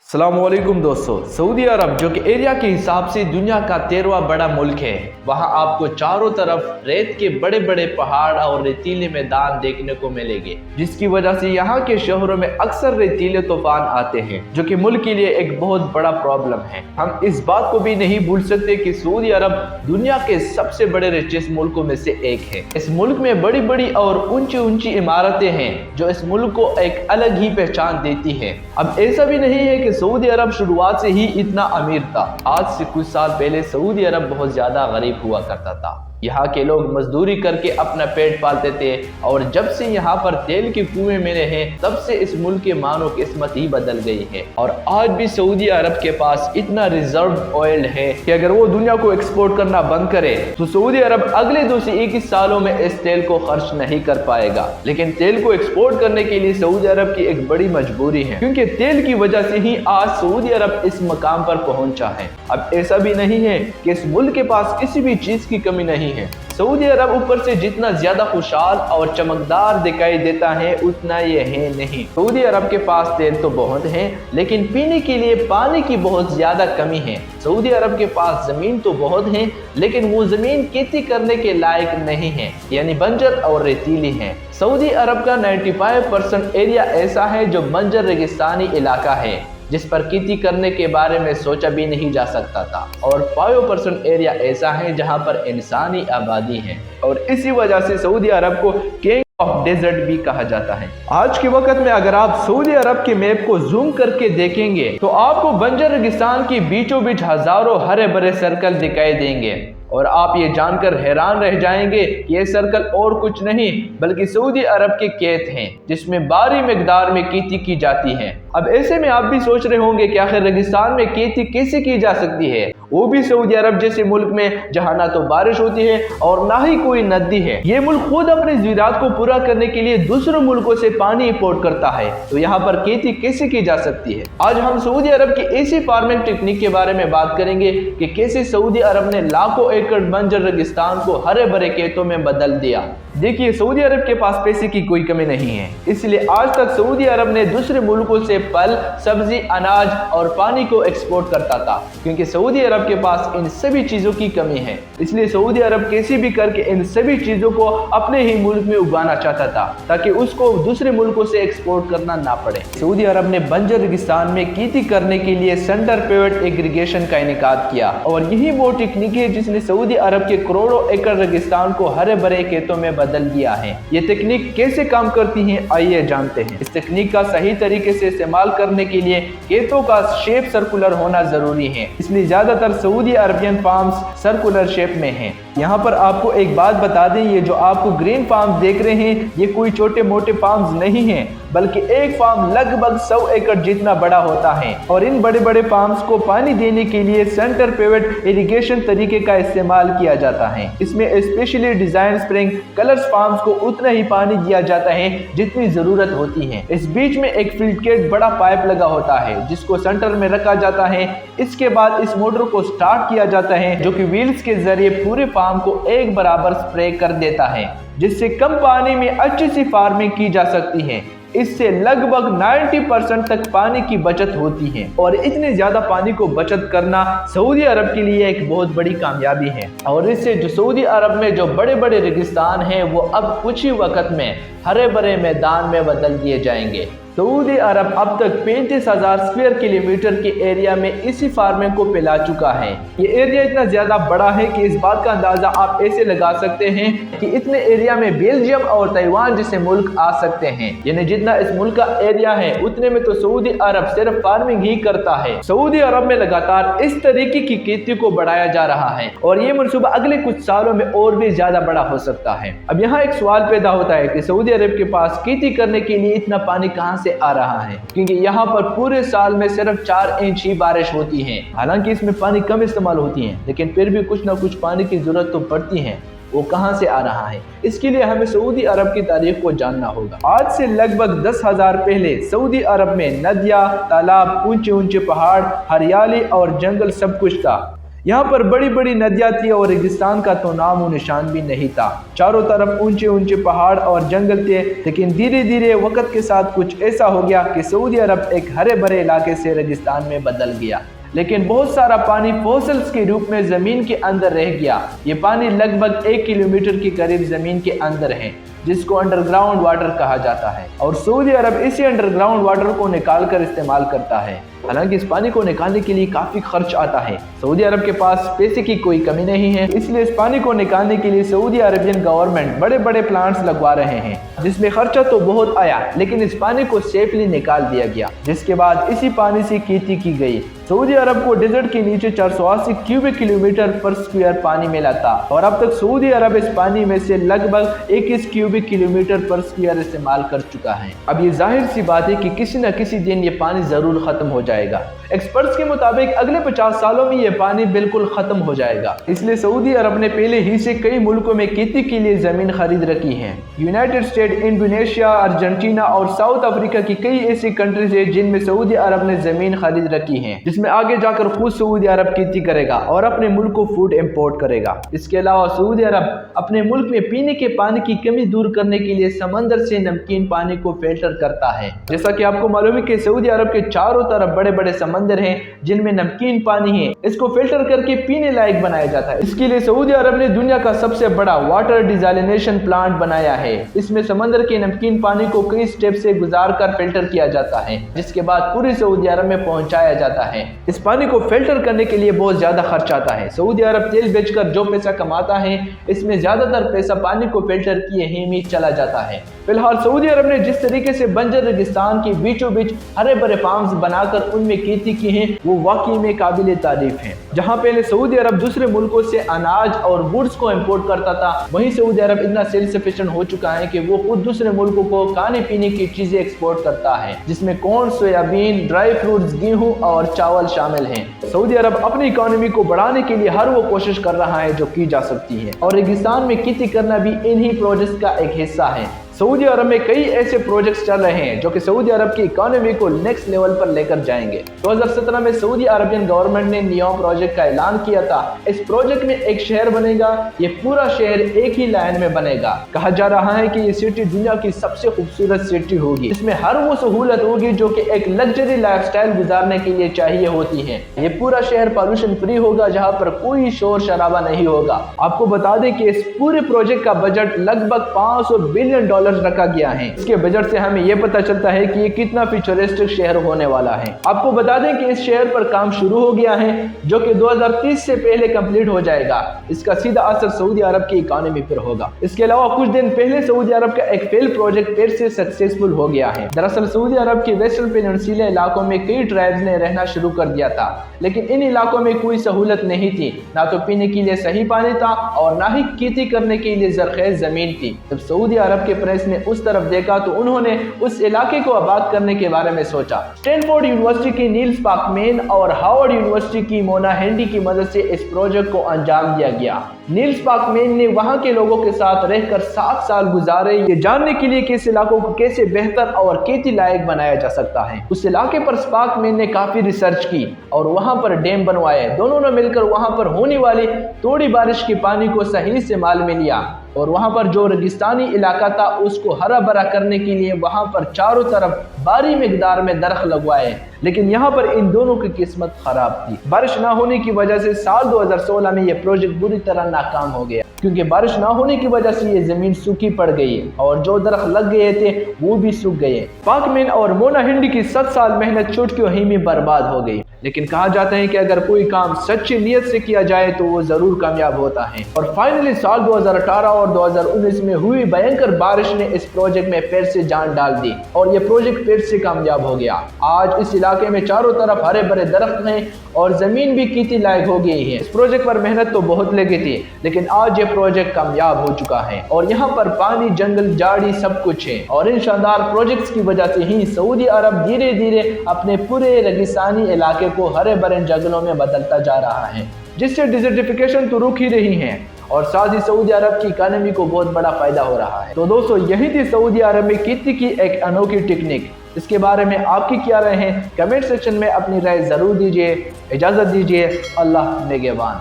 अस्सलामुअलैकुम दोस्तों। सऊदी अरब जो कि एरिया के हिसाब से दुनिया का 13वां बड़ा मुल्क है, वहां आपको चारों तरफ रेत के बड़े बड़े पहाड़ और रेतीले मैदान देखने को मिलेंगे, जिसकी वजह से यहाँ के शहरों में अक्सर रेतीले तूफान आते हैं, जो कि मुल्क के लिए एक बहुत बड़ा प्रॉब्लम है। हम इस बात को भी नहीं भूल सकते कि सऊदी अरब दुनिया के सबसे बड़े रिचेस्ट मुल्कों में से एक है। इस मुल्क में बड़ी बड़ी और ऊंची ऊंची इमारतें हैं जो इस मुल्क को एक अलग ही पहचान देती है। अब ऐसा भी नहीं है कि सऊदी अरब शुरुआत से ही इतना अमीर था। आज से कुछ साल पहले सऊदी अरब बहुत ज्यादा गरीब हुआ करता था। यहाँ के लोग मजदूरी करके अपना पेट पालते थे, और जब से यहाँ पर तेल के कुएं मिले हैं तब से इस मुल्क की मानो किस्मत ही बदल गई है। और आज भी सऊदी अरब के पास इतना रिजर्व ऑयल है कि अगर वो दुनिया को एक्सपोर्ट करना बंद करे तो सऊदी अरब अगले 2 से 21 सालों में इस तेल को खर्च नहीं कर पाएगा। लेकिन तेल को एक्सपोर्ट करने के लिए सऊदी अरब की एक बड़ी मजबूरी है, क्योंकि तेल की वजह से ही आज सऊदी अरब इस मकाम पर पहुंचा है। अब ऐसा भी नहीं है कि इस मुल्क के पास किसी भी चीज की कमी नहीं है। सऊदी अरब ऊपर से जितना ज्यादा खुशहाल और चमकदार दिखाई देता है उतना ये है नहीं। सऊदी अरब के पास तेल तो बहुत है, लेकिन पीने के लिए पानी की बहुत ज्यादा कमी है। सऊदी अरब के पास जमीन तो बहुत है, लेकिन वो जमीन खेती करने के लायक नहीं है, यानी बंजर और रेतीली है। सऊदी अरब का 95% एरिया ऐसा है जो बंजर रेगिस्तानी इलाका है, जिस पर खेती करने के बारे में सोचा भी नहीं जा सकता था, और 5% एरिया ऐसा है जहां पर इंसानी आबादी है, और इसी वजह से सऊदी अरब को किंग ऑफ डेजर्ट भी कहा जाता है। आज के वक्त में अगर आप सऊदी अरब के मैप को जूम करके देखेंगे तो आपको बंजर रेगिस्तान के बीचों बीच हजारों हरे भरे सर्कल दिखाई देंगे, और आप ये जानकर हैरान रह जाएंगे कि ये सर्कल और कुछ नहीं बल्कि सऊदी अरब के खेत हैं, जिसमें भारी मिकदार में खेती की जाती है। अब ऐसे में आप भी सोच रहे होंगे कि आखिर रेगिस्तान में खेती कैसे की जा सकती है, वो भी सऊदी अरब जैसे मुल्क में जहां ना तो बारिश होती है और ना ही कोई नदी है। ये मुल्क खुद अपनी ज़रूरत को पूरा करने के लिए दूसरों मुल्कों से पानी इंपोर्ट करता है, तो यहाँ पर खेती कैसे की जा सकती है। आज हम सऊदी अरब की ऐसी फार्मिंग टेक्निक के बारे में बात करेंगे कि कैसे सऊदी अरब ने लाखों एकड़ बंजर रेगिस्तान को हरे भरे खेतों में बदल दिया। देखिए, सऊदी अरब के पास पैसे की कोई कमी नहीं है, इसलिए आज तक सऊदी अरब ने दूसरे मुल्कों से फल, सब्जी, अनाज और पानी को एक्सपोर्ट करता था, क्योंकि सऊदी अरब के पास इन सभी चीजों की कमी है। इसलिए सऊदी अरब कैसे भी करके इन सभी चीजों को अपने ही मुल्क में उगाना चाहता था, ताकि उसको दूसरे मुल्कों से एक्सपोर्ट करना ना पड़े। सऊदी अरब ने बंजर रेगिस्तान में खेती करने के लिए सेंटर पिवट एग्रीगेशन का इनेकाद किया, और यही वो टेक्निक है जिसने सऊदी अरब के करोड़ों एकड़ रेगिस्तान को हरे भरे खेतों में बदल दिया है। ये तकनीक कैसे काम करती है, आइए जानते हैं। इस तकनीक का सही तरीके से इस्तेमाल करने के लिए खेतों का शेप सर्कुलर होना जरूरी है, इसलिए ज्यादातर Saudi Arabian farms circular shape में हैं। यहाँ पर आपको एक बात बता दें, ये जो आपको ग्रीन फार्म देख रहे हैं ये कोई छोटे मोटे फार्म्स नहीं हैं, बल्कि एक फार्म लगभग 100 एकड़ जितना बड़ा होता है, और इन बड़े बड़े फार्म्स को पानी देने के लिए सेंटर पिवट इरिगेशन तरीके का इस्तेमाल किया जाता है। इसमें specially design spring colours farms को उतना ही पानी दिया जाता है जितनी जरूरत होती है। इस बीच में एक फिल्ट्रेट बड़ा पाइप लगा होता है जिसको सेंटर में रखा जाता है। इसके बाद इस मोटर को स्टार्ट किया जाता है, जो कि व्हील्स के जरिए पूरे फार्म को एक बराबर स्प्रे कर देता है, जिससे कम पानी में अच्छी सी फार्मिंग की जा सकती है। इससे लगभग 90% तक पानी की बचत होती है, और इतने ज्यादा पानी को बचत करना सऊदी अरब के लिए एक बहुत बड़ी कामयाबी है। और इससे जो सऊदी अरब में जो बड़े बड़े रेगिस्तान हैं वो अब कुछ ही वक्त में हरे भरे मैदान में बदल दिए जाएंगे। सऊदी अरब अब तक 35,000 स्क्वायर किलोमीटर के एरिया में इसी फार्मिंग को फैला चुका है। ये एरिया इतना ज्यादा बड़ा है कि इस बात का अंदाजा आप ऐसे लगा सकते हैं कि इतने एरिया में बेल्जियम और ताइवान जैसे मुल्क आ सकते हैं, यानी जितना इस मुल्क का एरिया है उतने में तो सऊदी अरब सिर्फ फार्मिंग ही करता है। सऊदी अरब में लगातार इस तरीके की खेती को बढ़ाया जा रहा है, और ये मनसूबा अगले कुछ सालों में और भी ज्यादा बड़ा हो सकता है। अब यहाँ एक सवाल पैदा होता है कि सऊदी अरब के पास खेती करने के लिए इतना पानी कहाँ से आ रहा है, क्योंकि यहाँ पर पूरे साल में सिर्फ 4 इंच ही बारिश होती है। हालांकि इसमें पानी कम इस्तेमाल होती है, लेकिन फिर भी कुछ ना कुछ पानी की जरूरत तो पड़ती है। वो कहां से आ रहा है, इसके लिए हमें सऊदी अरब की तारीख को जानना होगा। आज से लगभग 10,000 पहले सऊदी अरब में नदियां, तालाब, ऊंचे ऊंचे पहाड़, हरियाली और जंगल सब कुछ था। यहाँ पर बड़ी बड़ी नदियाँ थी और रेगिस्तान का तो नामो निशान भी नहीं था। चारों तरफ ऊंचे ऊंचे पहाड़ और जंगल थे, लेकिन धीरे धीरे वक्त के साथ कुछ ऐसा हो गया कि सऊदी अरब एक हरे भरे इलाके से रेगिस्तान में बदल गया। लेकिन बहुत सारा पानी फॉसिल्स के रूप में जमीन के अंदर रह गया। ये पानी लगभग 1 किलोमीटर के करीब जमीन के अंदर है, जिसको अंडरग्राउंड वाटर कहा जाता है, और सऊदी अरब इसी अंडरग्राउंड वाटर को निकाल कर इस्तेमाल करता है। हालांकि इस पानी को निकालने के लिए काफी खर्च आता है। सऊदी अरब के पास पैसे की कोई कमी नहीं है, इसलिए इस पानी को निकालने के लिए सऊदी अरबियन गवर्नमेंट बड़े बड़े प्लांट्स लगवा रहे हैं, जिसमें खर्चा तो बहुत आया, लेकिन इस पानी को सेफली निकाल दिया गया, जिसके बाद इसी पानी से खेती की गई। सऊदी अरब को डेजर्ट के नीचे 480 क्यूबिक किलोमीटर पर स्क्वायर पानी मिला था, और अब तक सऊदी अरब इस पानी में से लगभग 21 क्यूबिक किलोमीटर पर स्क्वायर इस्तेमाल कर चुका है। अब ये जाहिर सी बात है कि किसी न किसी दिन ये पानी जरूर खत्म हो जाएगा। एक्सपर्ट्स के मुताबिक अगले 50 सालों में ये पानी बिल्कुल खत्म हो जाएगा। इसलिए सऊदी अरब ने पहले ही से कई मुल्कों में खेती के लिए जमीन खरीद रखी है। यूनाइटेड स्टेट, इंडोनेशिया, अर्जेंटीना और साउथ अफ्रीका की कई ऐसी कंट्रीज है जिनमें सऊदी अरब ने जमीन खरीद रखी है, जिसमें आगे जाकर खुद सऊदी अरब खेती करेगा और अपने मुल्क को फूड इंपोर्ट करेगा। इसके अलावा सऊदी अरब अपने मुल्क में पीने के पानी की कमी दूर करने के लिए समंदर से नमकीन पानी को फिल्टर करता है। जैसा कि आपको मालूम है कि सऊदी अरब के चारों तरफ बड़े बड़े समंदर हैं जिनमें नमकीन पानी है, इसको फिल्टर करके पीने लायक बनाया जाता है। इसके लिए सऊदी अरब ने दुनिया का सबसे बड़ा वाटर डिसैलिनेशन प्लांट बनाया है। इसमें समंदर के नमकीन पानी को कई स्टेप से गुजार कर फिल्टर किया जाता है, जिसके बाद पूरे सऊदी अरब में पहुंचाया जाता है। इस पानी को फिल्टर करने के लिए बहुत ज्यादा खर्च आता है। सऊदी अरब तेल बेचकर जो पैसा कमाता है, इसमें ज्यादातर पैसा पानी को फिल्टर किए ही में चला जाता है। फिलहाल सऊदी अरब ने जिस तरीके से बंजर रेगिस्तान के बीचों बीच हरे भरे फार्म्स बनाकर उनमें खेती की है, वो वाकई में काबिल तारीफ है। जहां पहले सऊदी अरब दूसरे मुल्कों से अनाज और गुड्स को इंपोर्ट करता था, वहीं सऊदी अरब इतना सेल्फ सफिशिएंट हो चुका है कि वो खुद दूसरे मुल्कों को खाने पीने की चीजें एक्सपोर्ट करता है, जिसमें कॉर्न, सोयाबीन, ड्राई फ्रूट्स, गेहूं और चावल शामिल हैं। सऊदी अरब अपनी इकोनॉमी को बढ़ाने के लिए हर वो कोशिश कर रहा है जो की जा सकती है, और रेगिस्तान में खेती करना भी इन्हीं प्रोजेक्ट्स का एक हिस्सा है। सऊदी अरब में कई ऐसे प्रोजेक्ट्स चल रहे हैं जो कि सऊदी अरब की इकोनॉमी को नेक्स्ट लेवल पर लेकर जाएंगे। 2017 में सऊदी अरबियन गवर्नमेंट ने नियोम प्रोजेक्ट का ऐलान किया था। इस प्रोजेक्ट में एक शहर बनेगा, ये पूरा शहर एक ही लाइन में बनेगा। कहा जा रहा है कि ये सिटी दुनिया की सबसे खूबसूरत सिटी होगी। इसमें हर वो सहूलत होगी जो कि एक लग्जरी लाइफस्टाइल गुजारने के लिए चाहिए होती है। ये पूरा शहर पॉल्यूशन फ्री होगा, जहाँ पर कोई शोर शराबा नहीं होगा। आपको बता दें कि इस पूरे प्रोजेक्ट का बजट लगभग $500 बिलियन रखा गया है। इसके बजट से हमें यह पता चलता है कि ये कितना फ्यूचरिस्टिक शहर होने वाला है। आपको बता दें कि इस शहर पर काम शुरू हो गया है, जो कि 2030 से पहले कंप्लीट हो जाएगा। इसका सीधा असर सऊदी अरब की इकोनॉमी पर होगा। इसके अलावा कुछ दिन पहले सऊदी अरब का एक फेल प्रोजेक्ट फिर से सक्सेसफुल हो गया है। दरअसल सऊदी अरब के वेस्टर्न पेनिनसुला इलाकों में कई ट्राइब्स ने रहना शुरू कर दिया था, लेकिन इन इलाकों में कोई सहूलत नहीं थी। ना तो पीने के लिए सही पानी था और ना ही खेती करने के लिए जरखेज जमीन थी। जब सऊदी अरब के प्रेस ने उस तरफ देखा तो उन्होंने उस इलाके को आबाद करने के बारे में सोचा। स्टैनफोर्ड यूनिवर्सिटी की नील्स पाकमैन और हार्वर्ड यूनिवर्सिटी की मोना हेंडी की मदद से इस प्रोजेक्ट को अंजाम दिया गया। नील्स पाकमैन ने वहां के लोगों के साथ रहकर 7 साल गुजारे, ये जानने के लिए कि इस इलाकों को कैसे बेहतर और खेती लायक बनाया जा सकता है। उस इलाके पर पाकमैन ने काफी रिसर्च की और वहां पर डैम बनवाए। दोनों ने मिलकर वहां पर होने वाली थोड़ी बारिश के पानी को सही इस्तेमाल में लिया और वहां पर जो रेगिस्तानी इलाका था उसको हरा भरा करने के लिए वहां पर चारों तरफ भारी मिकदार में दरख्त लगवाए। लेकिन यहाँ पर इन दोनों की किस्मत खराब थी। बारिश ना होने की वजह से साल 2016 में यह प्रोजेक्ट बुरी तरह नाकाम हो गया, क्योंकि बारिश ना होने की वजह से ये जमीन सूखी पड़ गई और जो दरख्त लग गए थे वो भी सूख गए। पाकमैन और मोना हिंडी की 7 साल मेहनत चुटकियों ही में बर्बाद हो गई। लेकिन कहा जाता है कि अगर कोई काम सच्ची नीयत से किया जाए तो वो जरूर कामयाब होता है। और फाइनली साल 2018 और 2019 में हुई भयंकर बारिश ने इस प्रोजेक्ट में फिर से जान डाल दी और ये प्रोजेक्ट फिर से कामयाब हो गया। आज इस इलाके में चारों तरफ हरे भरे दरख्त हैं और जमीन भी खेती लायक हो गई है। इस प्रोजेक्ट पर मेहनत तो बहुत लगी थी, लेकिन आज ये प्रोजेक्ट कामयाब हो चुका है और यहाँ पर पानी, जंगल, झाड़ी सब कुछ है। और इन शानदार प्रोजेक्ट्स की वजह से ही सऊदी अरब धीरे धीरे अपने पूरे रेगिस्तानी इलाके को हरे भरे जंगलों में बदलता जा रहा है, जिससे डिजर्टिफिकेशन तो रुक ही रही है और साथ ही सऊदी अरब की इकोनॉमी को बहुत बड़ा फायदा हो रहा है। तो दोस्तों, यही थी सऊदी अरब में खेती की एक अनोखी टेक्निक اس کے بارے میں آپ کی کیا رائے ہیں؟ کمنٹ سیکشن میں اپنی رائے ضرور دیجیے۔ اجازت دیجیے، اللہ نگہبان۔